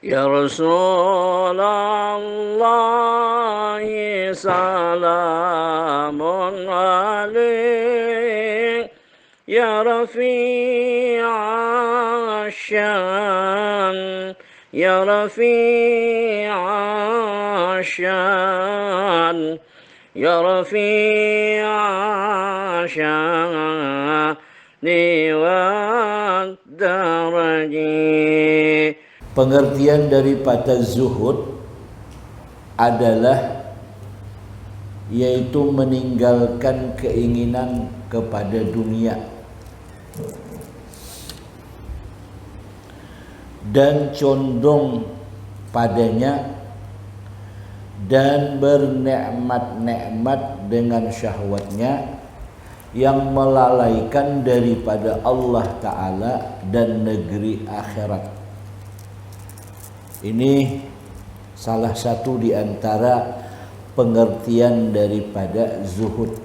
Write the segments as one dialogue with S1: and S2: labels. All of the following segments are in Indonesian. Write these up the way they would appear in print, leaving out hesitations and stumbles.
S1: Ya Rasulullah salamun alaik Ya Rafi'a syan Ya Rafi'a syan Ya Rafi'a syani wa daraji.
S2: Pengertian daripada zuhud adalah yaitu meninggalkan keinginan kepada dunia dan condong padanya dan bernikmat-nikmat dengan syahwatnya yang melalaikan daripada Allah Ta'ala dan negeri akhirat. Ini salah satu di antara pengertian daripada zuhud.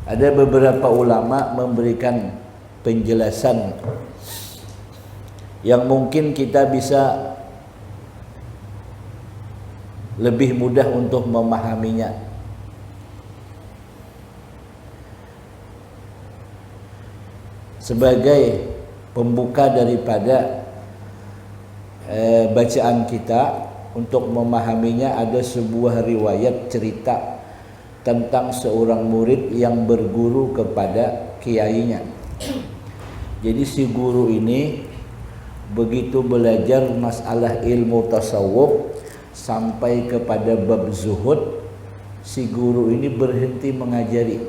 S2: Ada beberapa ulama memberikan penjelasan yang mungkin kita bisa lebih mudah untuk memahaminya. Sebagai pembuka daripada bacaan kita untuk memahaminya, ada sebuah riwayat cerita tentang seorang murid yang berguru kepada kiainya. Jadi si guru ini begitu belajar masalah ilmu tasawuf sampai kepada bab zuhud, si guru ini berhenti mengajari.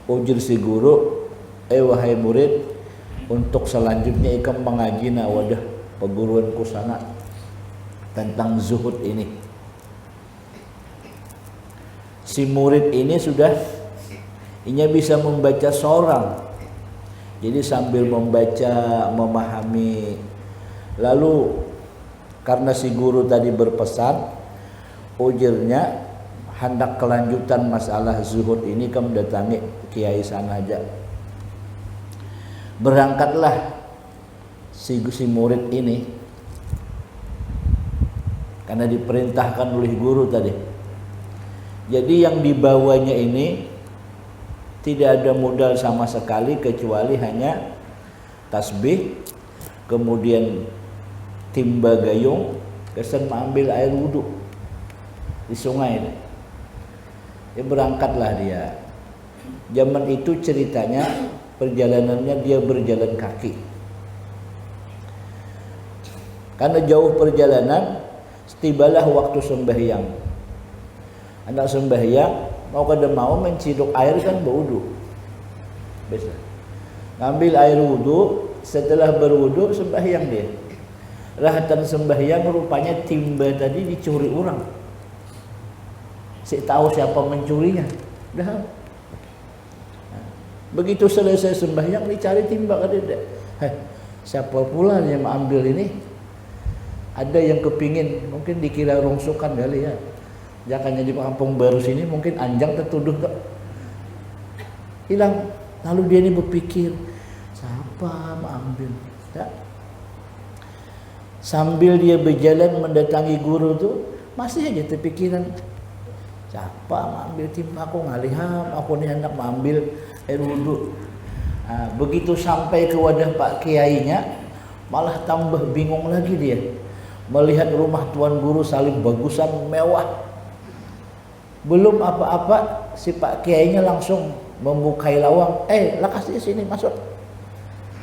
S2: Ujar si guru, wahai murid, untuk selanjutnya ikam mengaji wadah perguruan kusana tentang zuhud ini. Si murid ini sudah bisa membaca seorang. Jadi sambil membaca, memahami. Lalu karena si guru tadi berpesan, ujarnya hendak kelanjutan masalah zuhud ini kamu datangi kiai sana aja. Berangkatlah si murid ini karena diperintahkan oleh guru tadi. Jadi yang dibawanya ini tidak ada modal sama sekali kecuali hanya tasbih, kemudian timba gayung, kesan mengambil air wudhu di sungai. Ya berangkatlah dia. Zaman itu ceritanya perjalanannya dia berjalan kaki. Karena jauh perjalanan, tibalah waktu sembahyang. Anak sembahyang mau kada mau menciduk air kan berwudu. Biasa. Ngambil air wudu, setelah berwudu sembahyang dia. Rahatan sembahyang rupanya timba tadi dicuri orang. Si tahu siapa mencurinya. Dah. Begitu selesai sembahyang dicari timba ada. Siapa pula yang mengambil ini? Ada yang kepingin, mungkin dikira rongsokan kali ya. Jangannya di kampung baru sini mungkin anjang tertuduh kok. Hilang. Lalu dia ini berpikir, siapa mengambil? Ya. Sambil dia berjalan mendatangi guru tuh masih aja terpikiran, siapa mengambil timba aku ngaliham, aku ni hendak mengambil air wudhu. Begitu sampai ke wadah Pak Kiainya, malah tambah bingung lagi dia. Melihat rumah tuan guru saling bagusan mewah. Belum apa-apa si Pak Kiainya langsung membukai lawang. Lah kasih sini masuk.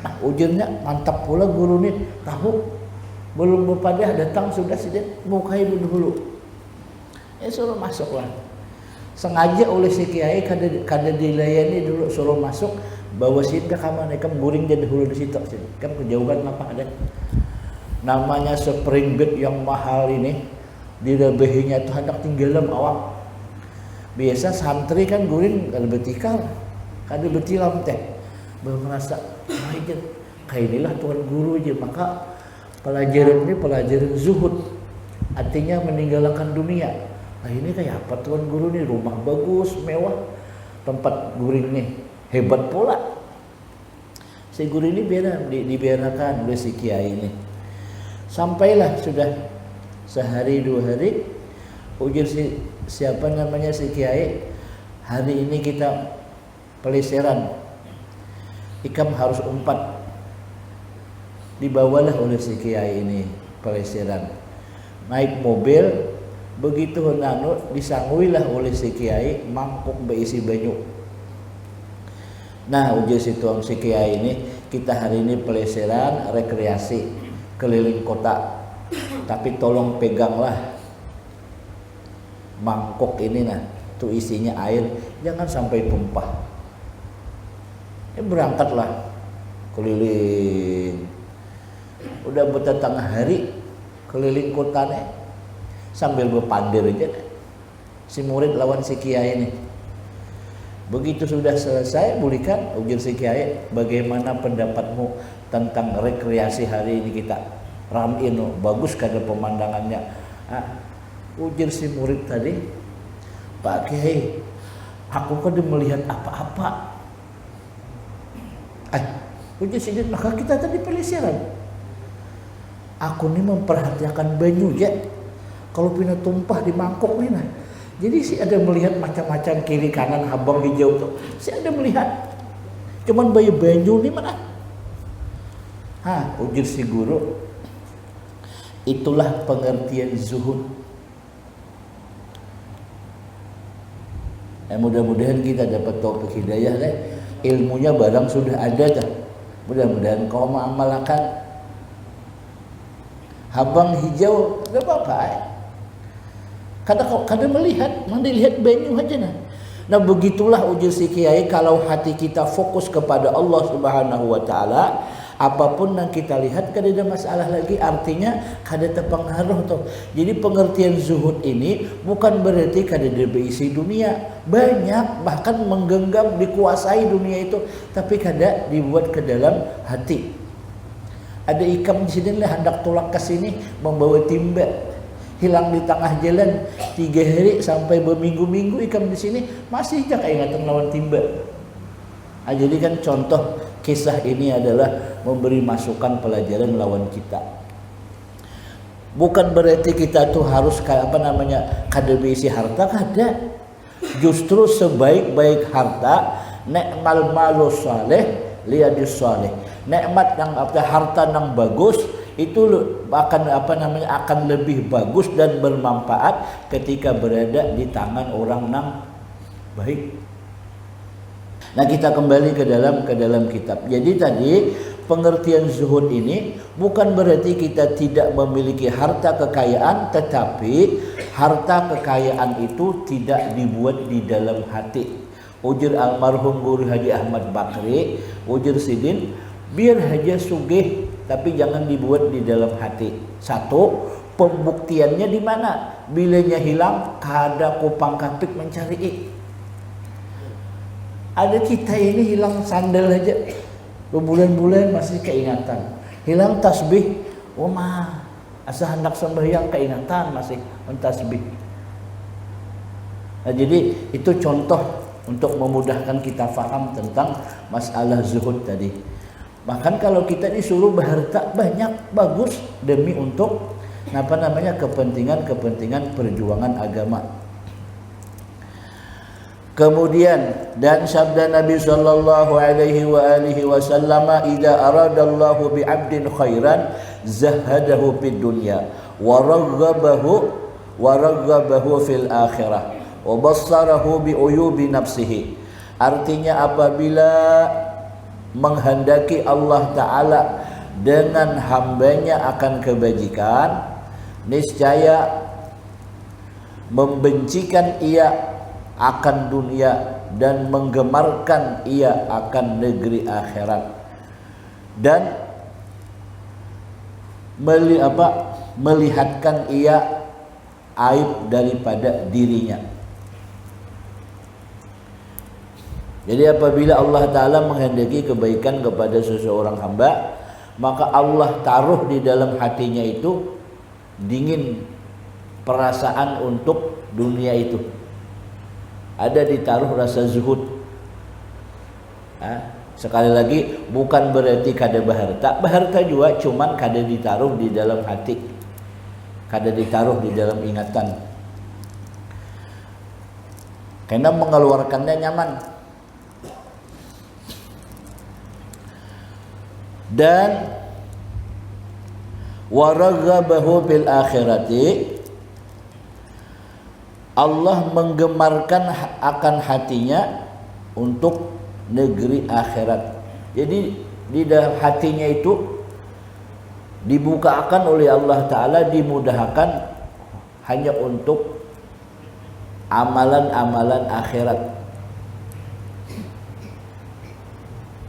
S2: Nah ujarnya mantap pula guru ini, tahu belum berpadah datang sudah sedang bukai dulu. Suruh masuklah. Sengaja oleh si kiai kada dilayani dulu, suruh masuk, bawa sini ke kamar, kamu guring dia dahulu di situ sini. Kan kejauhan apa ada. Namanya spring bed yang mahal ini, direbehinya itu hendak tinggalam awak. Biasa santri kan guring kada betikal, kada betilam teh. Merasa, kayak inilah tuan guru aja, maka pelajaran ini pelajaran zuhud, artinya meninggalkan dunia. Nah ini kayak apa tuan guru nih, rumah bagus, mewah, tempat guring nih hebat pula. Si guru ini dibiarkan oleh si kiai ini. Sampailah sudah sehari 2 hari, ujar siapa namanya si kiai, hari ini kita peleseran, ikam harus umpat. Dibawalah oleh si kiai ini peleseran, naik mobil, begitu disangguilah oleh si kiai mangkuk berisi banyu. Nah, ujar si tuang si kiai ini, kita hari ini peleseran rekreasi keliling kota, tapi tolong peganglah mangkok ini, nah tuh isinya air, jangan sampai tumpah. Berangkatlah keliling, udah bertengah hari keliling kotanya sambil berpandir aja si murid lawan si kiai ini. Begitu sudah selesai bulikan, ujar si kiai, bagaimana pendapatmu tentang rekreasi hari ini kita ramein, bagus kada pemandangannya. Ujar si murid tadi, Pak Kiai, aku kada melihat apa-apa. Ujar si dia, maka kita tadi pelesiran. Aku ini memperhatikan banyu ya, kalau pina tumpah di mangkok nih nah. Jadi si ada melihat macam-macam kiri kanan habang hijau tuh. Si ada melihat, cuman banyu nih mana? Ujar si guru, itulah pengertian zuhud. Mudah-mudahan kita dapat taufik hidayah deh. Ilmunya barang sudah ada dah. Mudah-mudahan kau mengamalkan. Habang hijau enggak apa-apa. Kadang melihat, mana dilihat banyu aja nah. Nah begitulah ujar si kiai, kalau hati kita fokus kepada Allah Subhanahu wa taala, apapun yang kita lihat kada ada masalah lagi, artinya kada terpengaruh tuh. Jadi pengertian zuhud ini bukan berarti kada ada berisi dunia, banyak bahkan menggenggam dikuasai dunia itu, tapi kada dibuat ke dalam hati. Ada ikam di sini lah hendak tolak ke sini membawa timba, hilang di tengah jalan 3 hari sampai berminggu-minggu ikam di sini masih aja ingatan lawan timba. Jadi kan contoh kisah ini adalah memberi masukan pelajaran lawan kita. Bukan berarti kita tuh harus kada berisi harta, kada. Justru sebaik-baik harta, ni'mal malu saleh liyadis saleh. Nikmat yang harta yang bagus itu akan akan lebih bagus dan bermanfaat ketika berada di tangan orang yang baik. Nah, kita kembali ke dalam kitab. Jadi tadi pengertian zuhud ini bukan berarti kita tidak memiliki harta kekayaan, tetapi harta kekayaan itu tidak dibuat di dalam hati. Ujar almarhum Guru Haji Ahmad Bakri, ujar Sidin, biar aja sugih tapi jangan dibuat di dalam hati. Satu, pembuktiannya di mana? Bilanya hilang, kada kupang kapik mencari. Ada kita ini hilang sandal aja, berbulan-bulan masih keingatan. Hilang tasbih, asa hendak sembahyang keingatan masih mentasbih. Nah, jadi itu contoh untuk memudahkan kita faham tentang masalah zuhud tadi. Bahkan kalau kita disuruh berharta banyak, bagus demi untuk kepentingan perjuangan agama. Kemudian dan sabda Nabi sallallahu alaihi wasallam, "Idza aradallahu bi 'abdin khairan zahadahu fid dunya wa raghabahu fil akhirah wa bassarahu bi uyubi nafsihi." Artinya apabila menghendaki Allah Ta'ala dengan hambanya akan kebajikan, niscaya membencikan ia akan dunia dan menggemarkan ia akan negeri akhirat, dan melihatkan ia aib daripada dirinya. Jadi apabila Allah Ta'ala menghendaki kebaikan kepada seseorang hamba, maka Allah taruh di dalam hatinya itu dingin perasaan untuk dunia itu. Ada ditaruh rasa zuhud. Sekali lagi, bukan berarti kada berharta. Berharta juga cuman kada ditaruh di dalam hati, kada ditaruh di dalam ingatan. Karena mengeluarkannya nyaman. Dan waraghabahu bil akhirati, Allah menggemarkan akan hatinya untuk negeri akhirat. Jadi di dalam hatinya itu dibukakan oleh Allah Ta'ala, dimudahkan hanya untuk amalan-amalan akhirat.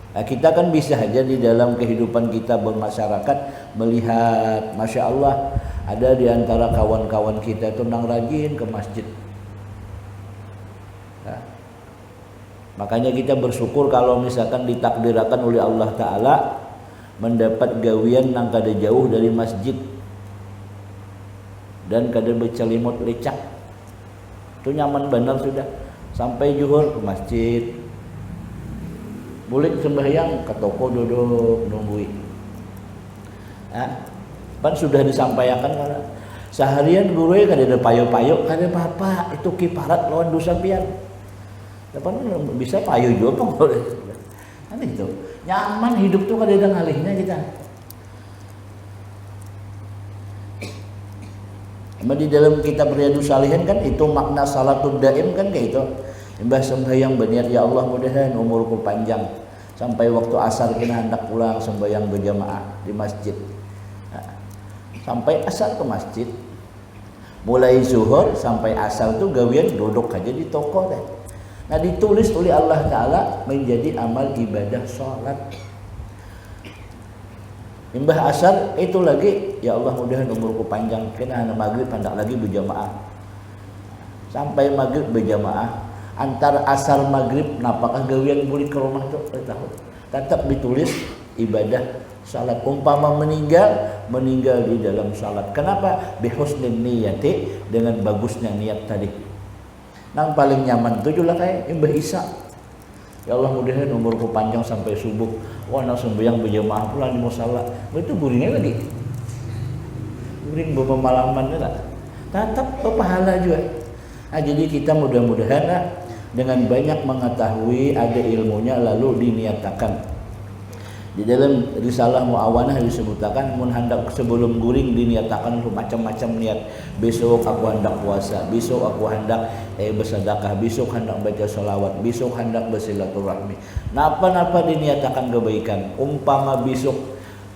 S2: Nah, kita kan bisa saja di dalam kehidupan kita bermasyarakat melihat, Masya Allah, ada di antara kawan-kawan kita itu nang rajin ke masjid. Nah, makanya kita bersyukur kalau misalkan ditakdirkan oleh Allah Ta'ala mendapat gawian nang kada jauh dari masjid dan kada bercelimut lecak. Itu nyaman benar sudah. Sampai zuhur ke masjid, boleh sembahyang ke toko duduk nunggui. Pan sudah disampaikan karena seharian guru kada ada payo-payo, kada apa-apa, itu kiparat lawan dosa pian. Depan bisa payo juga boleh. Kan itu. Nyaman hidup tuh kada ada ngalihnya kita. Emang di dalam kitab Riyadhus Shalihin kan itu makna salatul daim kan kayak itu. Mbah sembahyang berniat, ya Allah mudahan umurku panjang sampai waktu asar kena hendak pulang sembahyang berjamaah di masjid. Nah, sampai asar ke masjid, mulai zuhur sampai asar tuh gawian duduk aja di toko deh. Nah, ditulis oleh Allah Ta'ala menjadi amal ibadah sholat. Imbah asar itu lagi, ya Allah mudahan umurku panjang kena hendak maghrib hendak lagi berjamaah. Sampai maghrib berjamaah. Antara asar maghrib napakah gawian balik ke rumah tuh tahu. Tetap ditulis ibadah salat. Umpama meninggal di dalam salat. Kenapa? Bihusnin niyati, dengan bagusnya niat tadi. Nang paling nyaman itu juga kayak Mbah Isa. Ya Allah mudahan umurku panjang sampai subuh. Wah nang sembahyang berjamaah pula di musala. Itu guringnya lagi. Guring berpemalaman lah. Tetap pahala juga. Nah, jadi kita mudah-mudahan dengan banyak mengetahui ada ilmunya lalu diniatakan. Di dalam risalah Muawanah disebutkan mun hendak sebelum guring diniatakan macam-macam niat. Besok aku hendak puasa, besok aku hendak bersedekah, besok hendak baca sholawat, besok hendak bersilaturahmi. Napa-napa diniatakan kebaikan. Umpama besok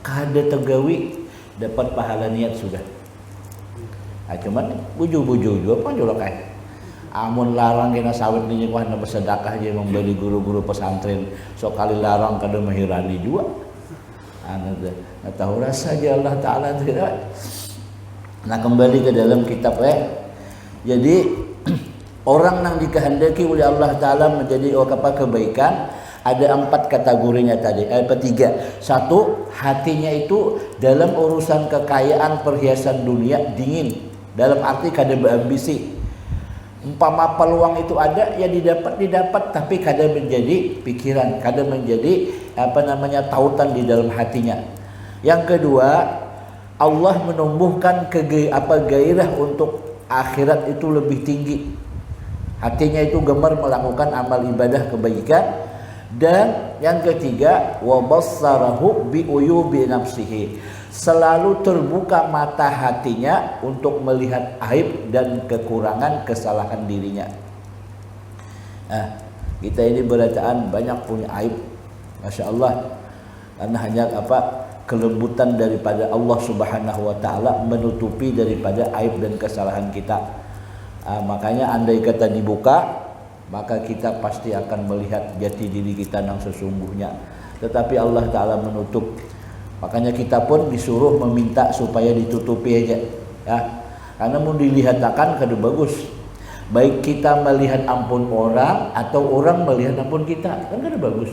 S2: kada tegawi dapat pahala niat sudah. Nah, cuman buju-buju juga pun juga kayak amun larang kena sawit ni ku hendak bersedekah je membeli guru-guru pesantren sok kali larang kada mahirani juga. Nah, tahu rasa je Allah Ta'ala tidak. Nah, kembali ke dalam kitab jadi orang yang dikehendaki oleh Allah Ta'ala menjadi kebaikan ada 4 kategorinya tadi, 3. 1, hatinya itu dalam urusan kekayaan perhiasan dunia dingin, dalam arti kada berambisi. Umpama peluang itu ada ya didapat tapi kada menjadi pikiran, kada menjadi tautan di dalam hatinya. Yang kedua, Allah menumbuhkan gairah untuk akhirat itu lebih tinggi. Hatinya itu gemar melakukan amal ibadah kebaikan. Dan yang ketiga, wa bassarahu bi uyubi nafsihi, selalu terbuka mata hatinya untuk melihat aib dan kekurangan kesalahan dirinya. Nah, kita ini berataan banyak punya aib, Masya Allah, karena hanya kelembutan daripada Allah Subhanahu Wa Taala menutupi daripada aib dan kesalahan kita. Makanya andai kata dibuka, maka kita pasti akan melihat jati diri kita yang sesungguhnya. Tetapi Allah Ta'ala menutup. Makanya kita pun disuruh meminta supaya ditutupi aja, ya. Karena mau dilihatkan kada bagus. Baik kita melihat ampun orang atau orang melihat ampun kita, kan kada bagus.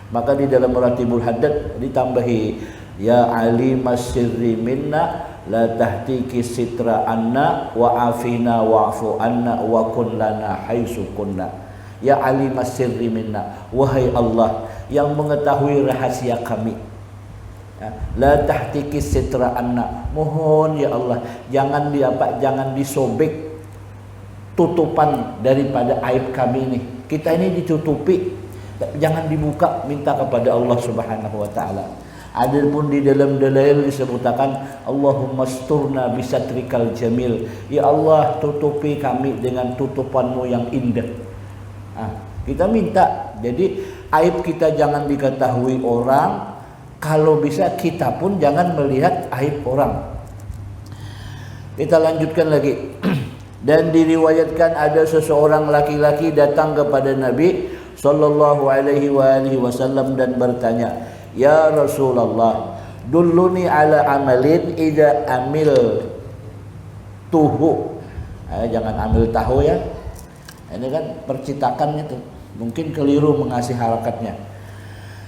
S2: Maka di dalam Ratibul Haddad ditambahi, ya alimas sirri minna la tahtiki sitra anna wa afina wa'fu anna wa kun lana haitsu kunna. Ya alimas sirri minna, wahai Allah yang mengetahui rahasia kami. La tahtikis sitra anna, mohon ya Allah jangan disobek tutupan daripada aib kami ini. Kita ini ditutupi, jangan dibuka, minta kepada Allah Subhanahu wa taala. Adapun di dalam dalil disebutkan Allahumma asturna bisatrikal jamil, ya Allah tutupi kami dengan tutupanmu yang indah. Kita minta, jadi aib kita jangan diketahui orang. Kalau bisa kita pun jangan melihat aib orang. Kita lanjutkan lagi. Dan diriwayatkan ada seseorang laki-laki datang kepada Nabi sallallahu alaihi wasallam dan bertanya, "Ya Rasulullah, dulluni ala amalin idza amil tuhu." Jangan ambil tahu ya. Ini kan percetakan itu. Mungkin keliru mengasih harakatnya.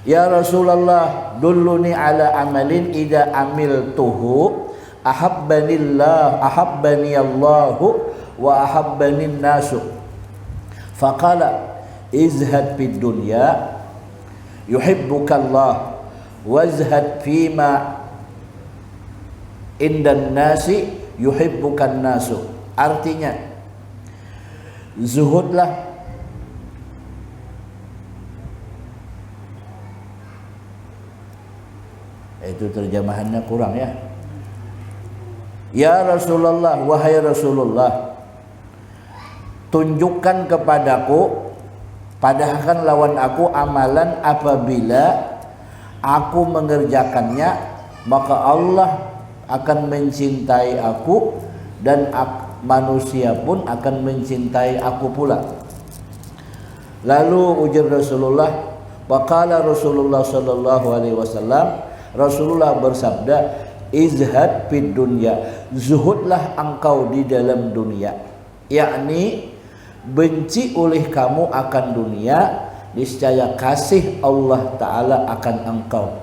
S2: Ya Rasulullah, dulluni ala amalin idza amiltuhu ahabbani Allahu wa ahabbanin nasu. Faqala izhad fid dunya yuhibbuka Allah wazhad fima indan nasi yuhibbukan nasu. Artinya zuhudlah itu terjemahannya kurang ya. Ya Rasulullah, wahai Rasulullah, tunjukkan kepadaku, padahkan lawan aku amalan apabila aku mengerjakannya maka Allah akan mencintai aku dan manusia pun akan mencintai aku pula. Lalu ujar Rasulullah, waqala Rasulullah sallallahu alaihi wasallam, Rasulullah bersabda, izhad fid dunya, zuhudlah engkau di dalam dunia, yakni benci oleh kamu akan dunia, niscaya kasih Allah Ta'ala akan engkau.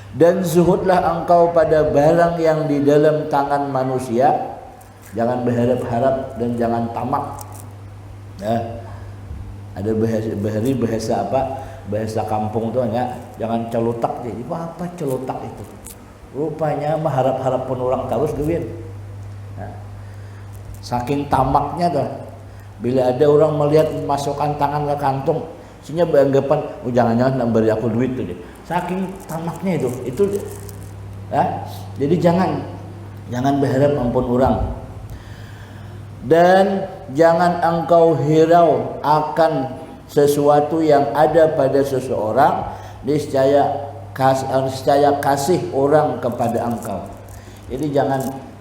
S2: Dan zuhudlah engkau pada barang yang di dalam tangan manusia, jangan berharap-harap dan jangan tamak. Ada bahasa apa? Bahasa kampung tuh enggak, jangan celutak. Jadi apa celutak itu? Rupanya mah harap-harap pun orang terus geuin. Saking tamaknya tuh. Bila ada orang melihat masukkan tangan ke kantong, isinya beranggapan, oh jangan-jangan beri aku duit tuh. Saking tamaknya itu. Jadi jangan berharap ampun orang. Dan jangan engkau hirau akan sesuatu yang ada pada seseorang, niscaya kasih orang kepada engkau. Jadi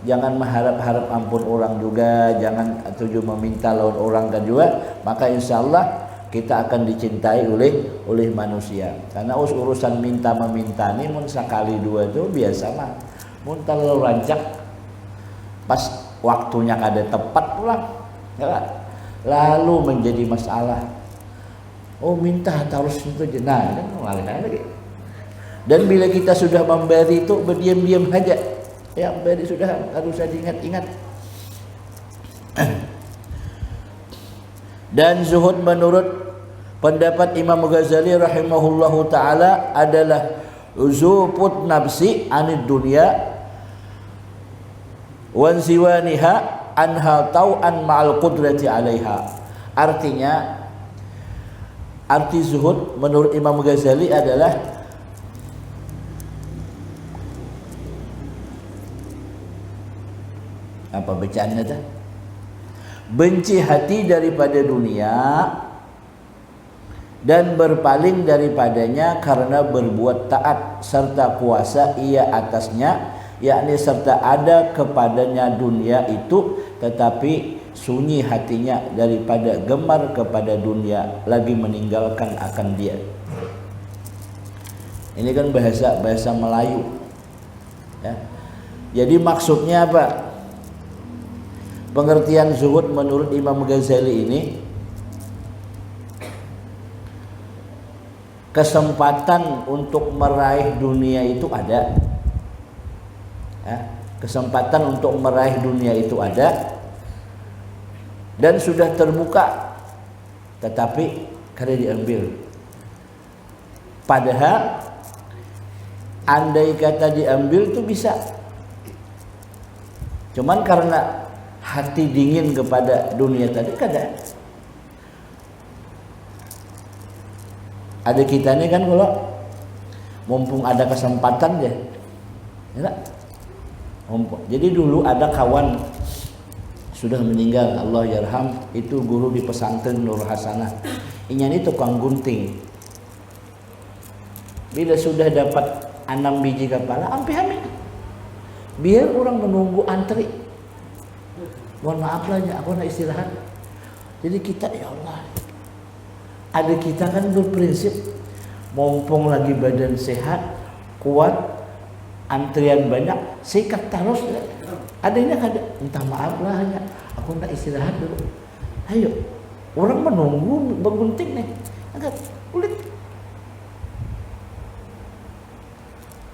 S2: jangan mengharap-harap ampun orang juga, jangan tuju meminta lawan orang kan juga, maka insya Allah kita akan dicintai oleh manusia. Karena urusan minta meminta ini mun sekali dua itu biasa mah. Mun terlalu rancak pas waktunya kada tepat pulang, ya, lalu menjadi masalah. Oh minta harus itu aja, nah kan lagi. Dan bila kita sudah memberi itu berdiam-diam saja, ya beri sudah harus saya ingat-ingat. Dan zuhud menurut pendapat Imam Ghazali rahimahullahu taala adalah zuput nafsi anid dunya wan siwaniha anha tau'an ma'al qudrati 'alaiha. Artinya, arti zuhud menurut Imam Ghazali adalah apa bacaannya teh? Benci hati daripada dunia dan berpaling daripadanya karena berbuat taat serta kuasa ia atasnya, yakni serta ada kepadanya dunia itu, tetapi sunyi hatinya daripada gemar kepada dunia, lagi meninggalkan akan dia. Ini kan bahasa Melayu ya. Jadi maksudnya apa? Pengertian zuhud menurut Imam Ghazali ini, kesempatan untuk meraih dunia itu ada ya. Kesempatan untuk meraih dunia itu ada dan sudah terbuka, tetapi kada diambil. Padahal andai kata diambil tuh bisa. Cuman karena hati dingin kepada dunia tadi kada. Ada kita ini kan kalau mumpung ada kesempatan ya. Ya. Jadi dulu ada kawan sudah meninggal, Allah yarham, itu guru di pesantren Nur Hasanah. Ini tukang gunting. Bila sudah dapat 6 biji kepala, ampe hamil. Biar orang menunggu antri. Mohon maaf lah ya, aku nak istirahat. Jadi kita, ya Allah, ada kita kan berprinsip, mumpung lagi badan sehat, kuat, antrian banyak, sikat terus. Adanya kada, minta maaf lah ya, aku nak istirahat dulu. Ayo, orang menunggu bergunting nih, agak kulit.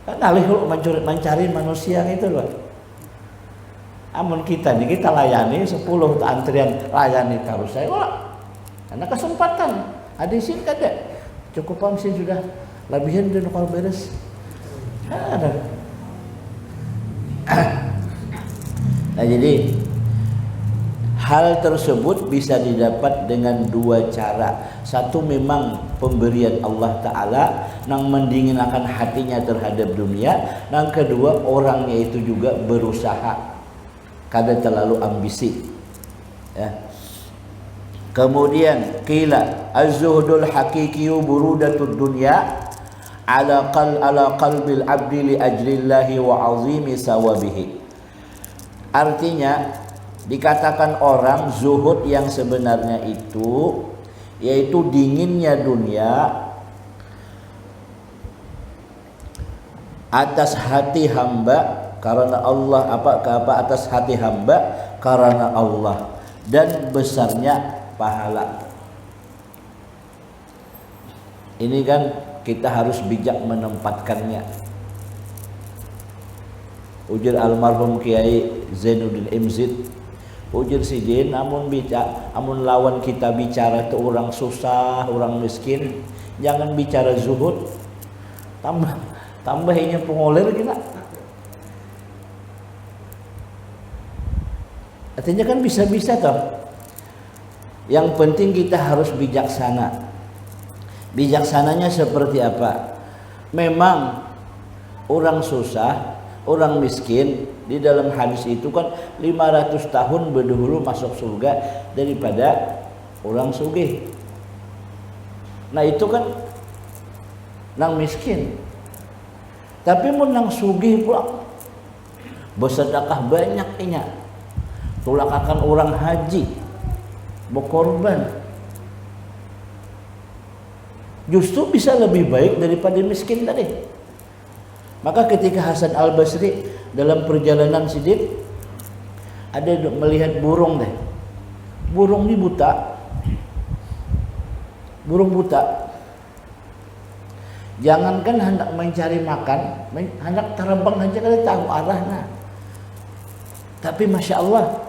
S2: Kan alih kalau mencari manusia itu loh. Amun kita nih kita layani 10 antrian layani terus saya olah. Karena kesempatan. Ada sih kada. Cukup sih sudah lebihan dan kalau beres. Ada. Nah jadi hal tersebut bisa didapat dengan 2 cara. Satu memang pemberian Allah Ta'ala yang mendinginkan hatinya terhadap dunia. Yang kedua orangnya itu juga berusaha, kada terlalu ambisi ya. Kemudian qila az-zuhdul haqiqiyyu burudatud dunya ala qalbil abdi li ajlillahi wa azimi sawabihi. Artinya dikatakan orang zuhud yang sebenarnya itu yaitu dinginnya dunia atas hati hamba karena Allah, apa atas hati hamba karena Allah, dan besarnya pahala. Ini kan kita harus bijak menempatkannya. Ujar almarhum Kiai Zainuddin MZ, ujar sidin, namun lawan kita bicara tuh orang susah, orang miskin, jangan bicara zuhud, tambahnya pengoler kita. Artinya kan bisa-bisa toh. Yang penting kita harus bijaksana. Bijaksananya seperti apa? Memang orang susah, orang miskin, di dalam hadis itu kan 500 tahun berdahulu masuk surga daripada orang sugih. Nah itu kan nang miskin. Tapi mun nang sugih pula bersedekah banyak inya. Tulakakan orang haji, berkorban, justru bisa lebih baik daripada miskin tadi. Maka ketika Hasan Al-Basri dalam perjalanan sidik ada melihat burung deh, burung ini buta, burung buta. Jangankan hendak mencari makan, hendak terbang aja kada tahu arahnya. Tapi masya Allah,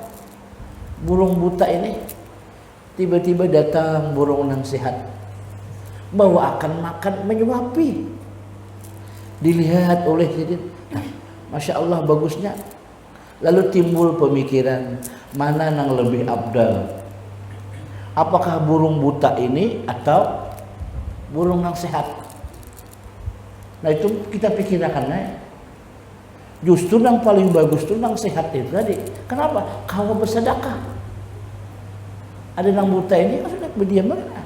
S2: burung buta ini tiba-tiba datang burung yang sehat, bawa akan makan menyuapi. Dilihat oleh Sidin, masya Allah bagusnya. Lalu timbul pemikiran, mana yang lebih abdal? Apakah burung buta ini atau burung yang sehat? Nah itu kita pikirkan. Justru yang paling bagus itu yang sehat itu tadi. Kenapa? Kau bersedekah. Ada yang buta ini kan sudah berdiam aja.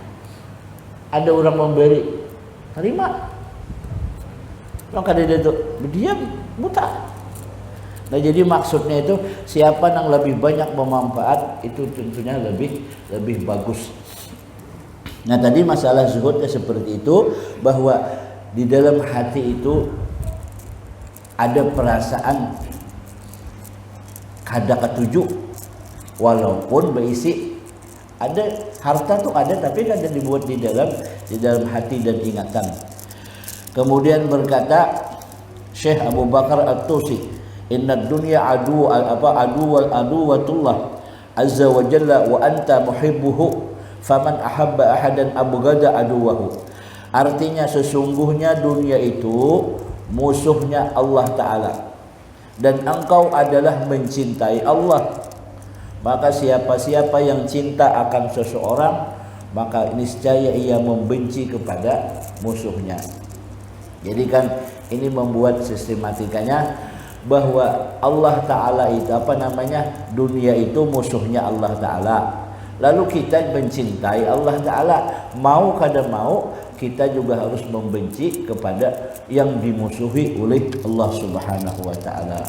S2: Ada orang memberi, terima. Maka dia itu berdiam, buta. Nah jadi maksudnya itu siapa yang lebih banyak bermanfaat itu tentunya lebih bagus. Nah tadi masalah zuhudnya seperti itu, bahwa di dalam hati itu ada perasaan kada ketujuh, walaupun berisi ada harta tuh ada, tapi kada dibuat di dalam hati dan ingatan. Kemudian berkata Syekh Abu Bakar At-Tusi, inna dunya aduwatullah azza wa jalla wa anta muhibbuhu faman ahabba ahadan abghada aduwahu. Artinya sesungguhnya dunia itu musuhnya Allah Ta'ala, dan engkau adalah mencintai Allah. Maka siapa-siapa yang cinta akan seseorang, maka niscaya ia membenci kepada musuhnya. Jadi kan ini membuat sistematikanya bahwa Allah Ta'ala itu dunia itu musuhnya Allah Ta'ala. Lalu kita mencintai Allah Ta'ala, mau kada mau kita juga harus membenci kepada yang dimusuhi oleh Allah Subhanahu wa Ta'ala.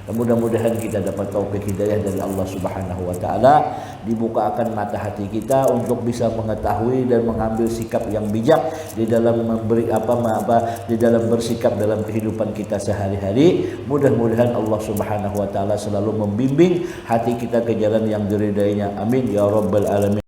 S2: Mudah-mudahan kita dapat taufik hidayah dari Allah Subhanahu wa Ta'ala, dibukakan mata hati kita untuk bisa mengetahui dan mengambil sikap yang bijak di dalam di dalam bersikap dalam kehidupan kita sehari-hari. Mudah-mudahan Allah Subhanahu wa Ta'ala selalu membimbing hati kita ke jalan yang diridainya. Amin ya rabbal alamin.